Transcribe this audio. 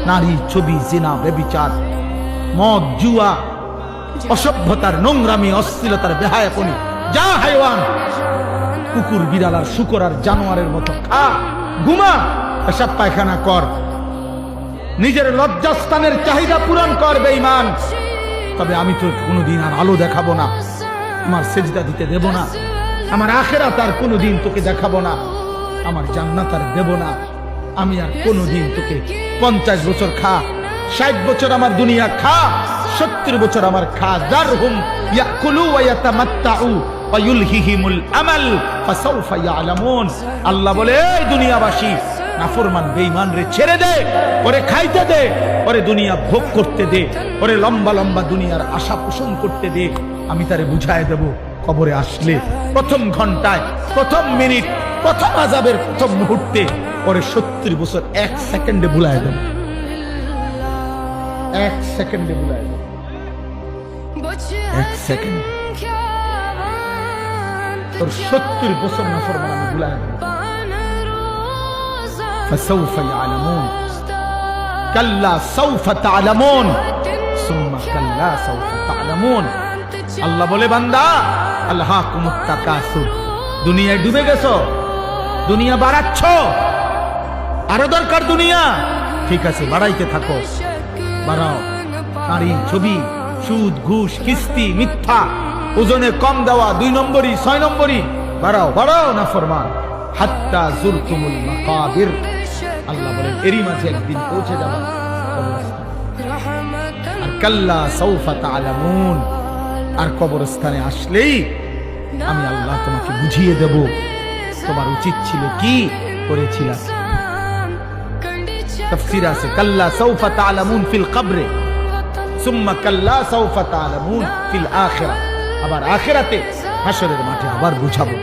নারী, ছবি, জিনা, ব্যভিচার, মদ, জুয়া, অসভ্যতার নোংরামি, অশ্লীলতার বেহায়াপনি। যা হাইওয়ান, কুকুর, বিড়াল আর শুকর আর জানোয়ারের মতো খা, ঘুমা, পেশাব পায়খানা কর, নিজের লজ্জাস্থানের চাহিদা পূরণ কর বেঈমান। তবে আমি তো কোনোদিন আর আলো দেখাবো না, আমার সেজদা দিতে দেব না, আমার আখিরাত আর কোনোদিন তোকে দেখাবো না, আমার জান্নাত আর দেব না। আমি আর কোনোদিন তোকে 50 বছর খা, 60 বছর আমার দুনিয়া খা, 70 বছর আমার খা। যারহুম ইয়াকুলু ওয়া ইয়াতামাত্তাউ ওয়া ইউলহিহিমুল আমাল ফাসাউফা ইয়ালামুন। আল্লাহ বলে, এই দুনিয়াবাসী, নাফরমান বেঈমান রে ছেড়ে দে, ওরে খাইতে দে, ওরে দুনিয়া ভোগ করতে দে, ওরে লম্বা লম্বা দুনিয়ার আশা পোষণ করতে দে। আমি তারে বুঝায় দেব, কবরে আসলে প্রথম ঘন্টায়, প্রথম মিনিট, প্রথম আযাবের প্রথম মুহূর্তে ওরে 70 বছর 1 সেকেন্ডে ভুলায় দেব, 1 সেকেন্ডে ভুলায় দেব, 1 সেকেন্ড। তোর 70 বছর নাফরমান আমি ভুলায় দেব। فسوف يعلمون كلا سوف تعلمون ثم كلا سوف تعلمون। আল্লাহ বলে, বান্দা, আলহাকুমুত তাকাসুর, দুনিয়ায় ডুবে গেছো, দুনিয়া বাড়াচ্ছ, আরো দরকার দুনিয়া, ঠিক আছে, বাড়াইতে থাকো, বাড়াও। নারী, ছবি, সুদ, ঘুষ, কিস্তি, মিথ্যা, ওজনে কম দেওয়া, 2 নম্বরই, 6 নম্বরই, বাড়াও বাড়াও না ফরমান। হাত্তা জুরতুমুল মাকাবির, আল্লাহ বলেন, এরই মাঝে একদিন পৌঁছে যাবে কবরস্থান। আর কাল্লা সাউফা তা'লামুন, আর কবরস্থানে আসলেই আমি আল্লাহ তোমাকে বুঝিয়ে দেব তোমার উচিত ছিল কি করেছিল। তাফসীর আছে, কাল্লা সাউফা তা'লামুন ফিল কবরে সুম্মা কাল্লা সাউফা তা'লামুন ফিল আখিরাহ। আবার আখিরাতে হাশরের মাঠে আবার বুঝাবো।